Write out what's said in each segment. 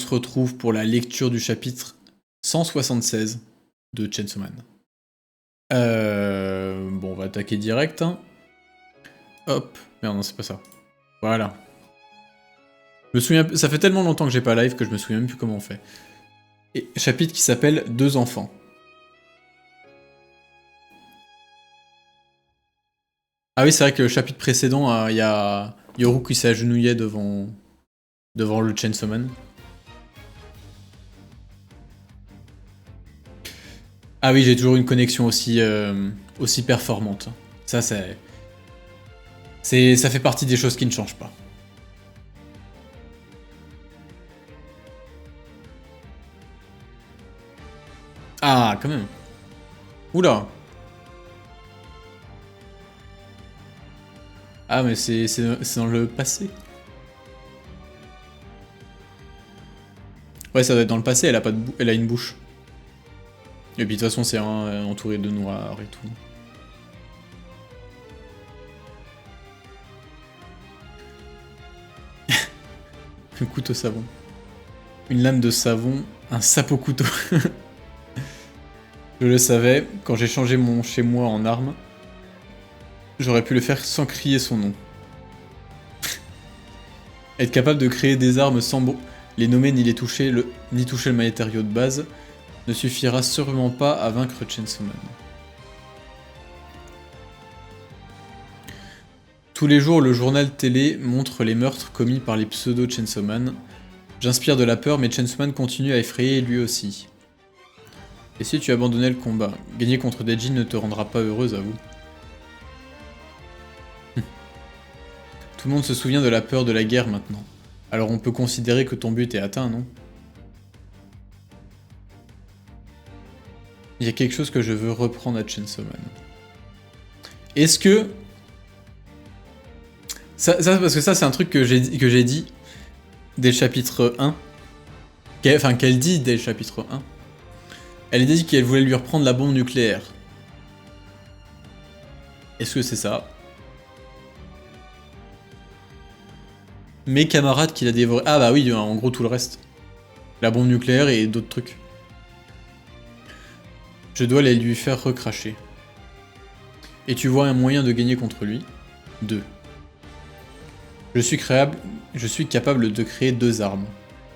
se retrouve pour la lecture du chapitre 176 de Chainsaw Man. Bon, on va attaquer direct. Hein. Hop. Merde, non, c'est pas ça. Voilà. Je me souviens, ça fait tellement longtemps que j'ai pas live que je me souviens même plus comment on fait. Et chapitre qui s'appelle 2 enfants. Ah oui, c'est vrai que le chapitre précédent, il y a Yoru qui s'agenouillait devant le Chainsaw Man. Ah oui, j'ai toujours une connexion aussi performante. Ça, ça fait partie des choses qui ne changent pas. Ah, quand même. Oula. Ah, mais c'est dans le passé. Ouais, ça doit être dans le passé, elle a, pas de elle a une bouche. Et puis de toute façon, c'est entouré de noir et tout. Un couteau savon. Une lame de savon, un sapo couteau. Je le savais, quand j'ai changé mon chez moi en arme, j'aurais pu le faire sans crier son nom. Être capable de créer des armes sans les nommer ni toucher le matériau de base ne suffira sûrement pas à vaincre Chainsaw Man. Tous les jours, le journal télé montre les meurtres commis par les pseudo-Chainsaw Man. J'inspire de la peur, mais Chainsaw Man continue à effrayer lui aussi. Et si tu abandonnais le combat, gagner contre Deji ne te rendra pas heureuse, avoue. Tout le monde se souvient de la peur de la guerre maintenant. Alors on peut considérer que ton but est atteint, non? Il y a quelque chose que je veux reprendre à Chainsaw Man. Est-ce que... Ça, parce que ça, c'est un truc que j'ai dit dès le chapitre 1. Enfin, qu'elle dit dès le chapitre 1. Elle a dit qu'elle voulait lui reprendre la bombe nucléaire. Est-ce que c'est ça? Mes camarades qui l'a dévoré... Ah bah oui, en gros tout le reste. La bombe nucléaire et d'autres trucs. Je dois les lui faire recracher. Et tu vois un moyen de gagner contre lui? 2. Je suis capable de créer 2 armes,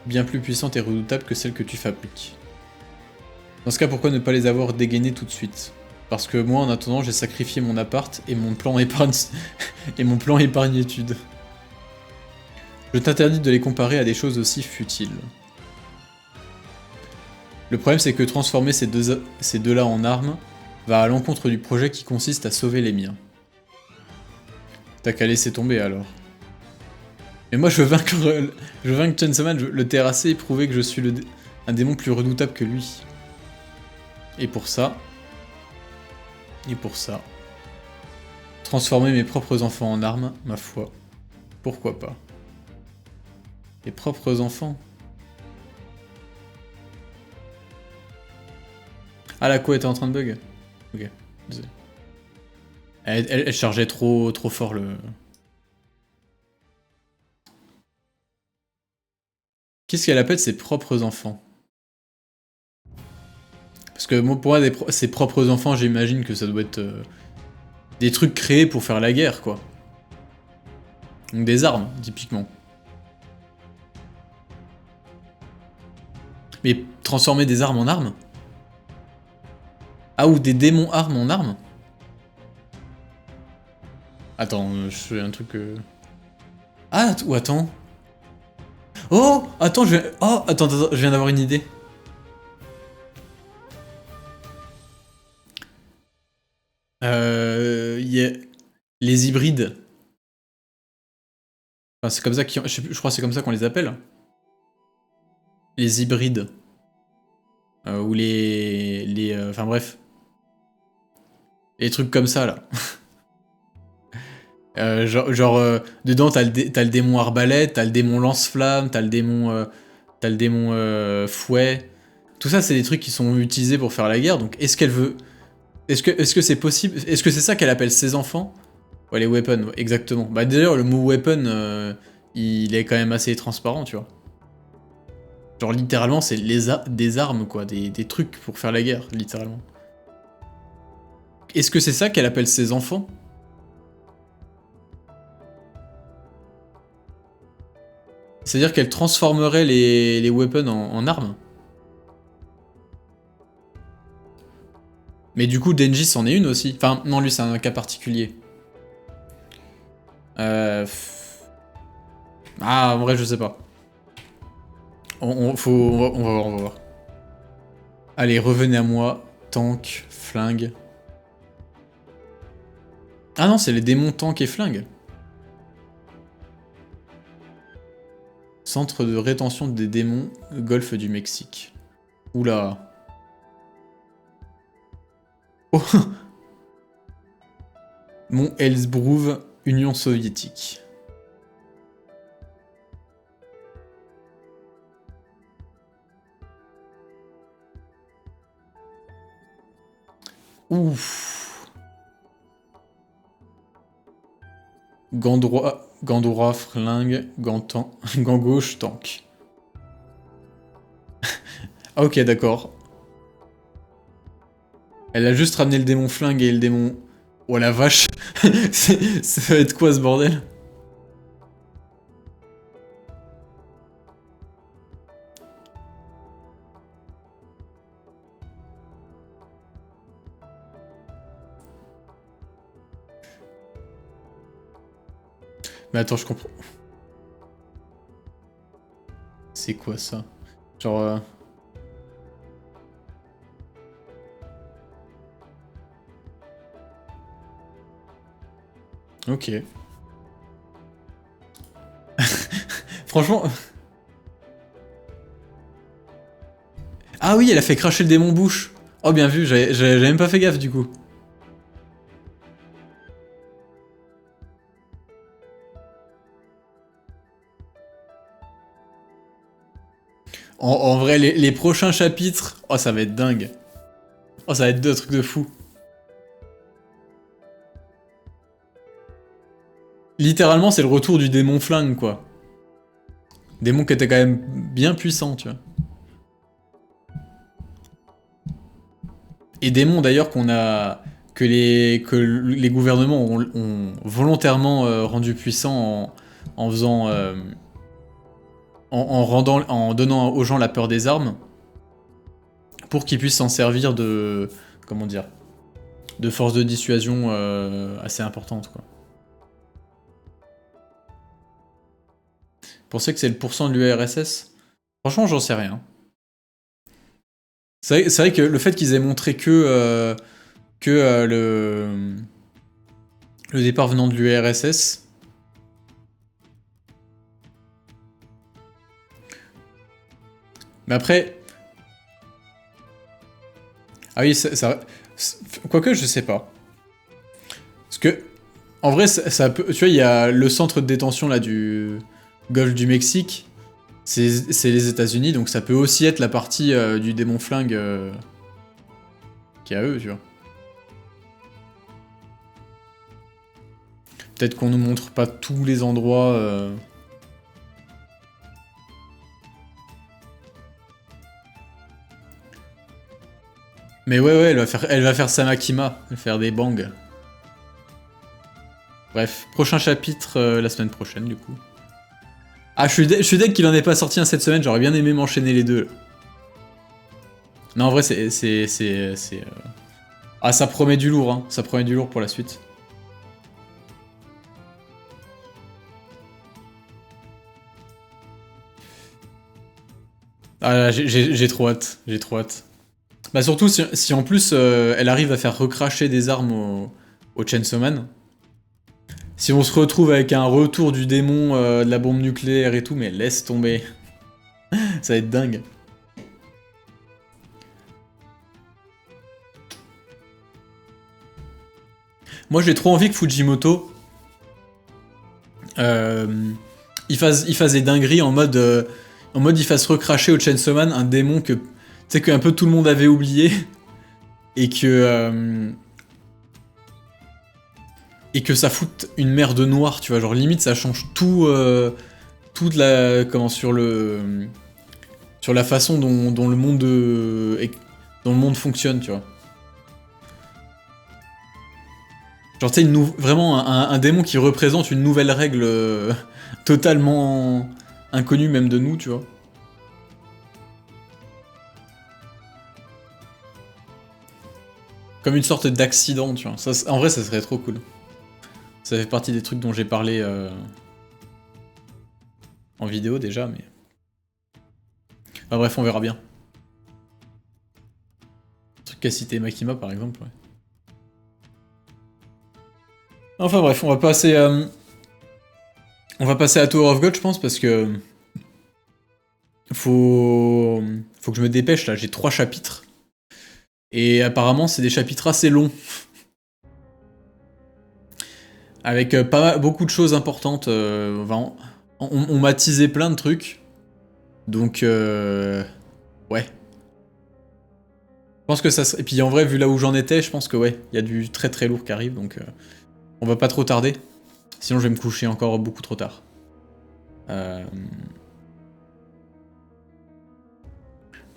bien plus puissantes et redoutables que celles que tu fabriques. Dans ce cas, pourquoi ne pas les avoir dégainées tout de suite? Parce que moi, en attendant, j'ai sacrifié mon appart et mon plan épargne-étude. Je t'interdis de les comparer à des choses aussi futiles. Le problème, c'est que transformer ces deux-là en armes va à l'encontre du projet qui consiste à sauver les miens. T'as qu'à laisser tomber alors. Mais moi, je veux vaincre Chainsaw Man, le terrasser et prouver que je suis un démon plus redoutable que lui. Et pour ça... transformer mes propres enfants en armes, ma foi, pourquoi pas. Mes propres enfants. Ah, la quoi était en train de bug? Ok, désolé. Elle chargeait trop fort le... Qu'est-ce qu'elle appelle ses propres enfants? Parce que pour moi, ses propres enfants, j'imagine que ça doit être des trucs créés pour faire la guerre, quoi. Donc des armes, typiquement. Mais transformer des armes en armes? Ah, ou des démons armes en armes? Attends, je fais un truc... Ah, ou attends... Oh, attends, attends, je viens d'avoir une idée. Les hybrides. Enfin, c'est comme ça je crois que c'est comme ça qu'on les appelle. Les hybrides. Ou enfin bref. Les trucs comme ça, là. Dedans, t'as le démon arbalète, t'as le démon lance-flamme, t'as le démon fouet. Tout ça, c'est des trucs qui sont utilisés pour faire la guerre. Donc, est-ce qu'elle veut... Est-ce que c'est possible? Est-ce que c'est ça qu'elle appelle ses enfants? Ouais, les weapons, ouais, exactement. Bah d'ailleurs, le mot weapon, il est quand même assez transparent, tu vois. Genre littéralement, c'est des armes, quoi, des trucs pour faire la guerre, littéralement. Est-ce que c'est ça qu'elle appelle ses enfants? C'est-à-dire qu'elle transformerait les weapons en armes? Mais du coup, Denji c'en est une aussi. Enfin, non, lui, c'est un cas particulier. Ah, en vrai, je sais pas. On va voir. Allez, revenez à moi. Tank, flingue. Ah non, c'est les démons tank et flingue. Centre de rétention des démons, golfe du Mexique. Oula. Oh. Mont Elsbrouve, Union soviétique. Ouf. Gant droit, flingue, gant gauche, tank. Ah ok, d'accord. Elle a juste ramené le démon flingue et le démon... Oh la vache. Ça va être quoi ce bordel? Mais attends, je comprends. C'est quoi ça? Genre... Ok. Franchement... Ah oui, elle a fait cracher le démon bouche. Oh bien vu, j'avais même pas fait gaffe du coup. En vrai, les prochains chapitres... Oh, ça va être dingue. Oh, ça va être deux trucs de fou. Littéralement, c'est le retour du démon flingue, quoi. Démon qui était quand même bien puissant, tu vois. Et démon, d'ailleurs, que les gouvernements ont volontairement rendu puissant en faisant... en donnant aux gens la peur des armes, pour qu'ils puissent s'en servir de... Comment dire? De force de dissuasion assez importante, quoi. Vous pensez que c'est le pourcent de l'URSS? Franchement, j'en sais rien. C'est vrai que le fait qu'ils aient montré que le départ venant de l'URSS... Mais après... Ah oui, quoique, je sais pas. Parce que, en vrai, ça peut... Tu vois, il y a le centre de détention, là, du golfe du Mexique. C'est les États-Unis, donc ça peut aussi être la partie du démon flingue qui est à eux, tu vois. Peut-être qu'on nous montre pas tous les endroits... Mais ouais, elle va faire Samakima, elle va faire des bangs. Bref, prochain chapitre la semaine prochaine, du coup. Ah, je suis deg qu'il en ait pas sorti un cette semaine, j'aurais bien aimé m'enchaîner les deux. Là. Non, en vrai, Ah, ça promet du lourd, hein. Ça promet du lourd pour la suite. Ah là, j'ai trop hâte, j'ai trop hâte. Bah surtout si en plus elle arrive à faire recracher des armes au Chainsaw Man. Si on se retrouve avec un retour du démon, de la bombe nucléaire et tout, mais laisse tomber. Ça va être dingue. Moi j'ai trop envie que Fujimoto il fasse des dingueries en mode il fasse recracher au Chainsaw Man un démon que tu sais qu'un peu tout le monde avait oublié et que ça foute une mer de noir, tu vois, genre limite ça change tout toute la comment sur sur la façon dont le monde dont le monde fonctionne, tu vois. Genre, tu sais, vraiment un démon qui représente une nouvelle règle totalement inconnue même de nous, tu vois. Comme une sorte d'accident, tu vois. Ça, en vrai, ça serait trop cool. Ça fait partie des trucs dont j'ai parlé en vidéo déjà, mais... Enfin bref, on verra bien. Un truc qu'a cité Makima, par exemple, ouais. Enfin bref, on va passer à Tower of God, je pense, parce que... Faut que je me dépêche, là. J'ai 3 chapitres. Et apparemment, c'est des chapitres assez longs. Avec beaucoup de choses importantes. On m'a teasé plein de trucs. Donc, ouais. Je pense que ça serait... Et puis en vrai, vu là où j'en étais, je pense que ouais, il y a du très très lourd qui arrive, donc on va pas trop tarder. Sinon je vais me coucher encore beaucoup trop tard.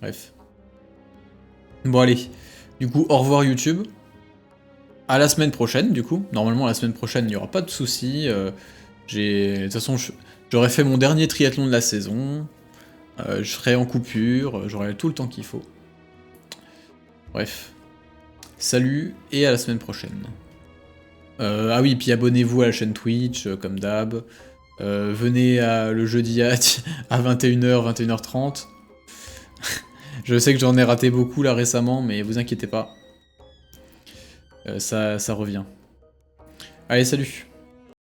Bref. Bon allez, du coup au revoir YouTube. À la semaine prochaine du coup. Normalement la semaine prochaine il n'y aura pas de soucis. De toute façon j'aurais fait mon dernier triathlon de la saison. Je serai en coupure, j'aurai tout le temps qu'il faut. Bref. Salut et à la semaine prochaine. Ah oui, puis abonnez-vous à la chaîne Twitch, comme d'hab. Venez le jeudi à 21h, 21h30. Je sais que j'en ai raté beaucoup là récemment, mais vous inquiétez pas. Ça revient. Allez, salut!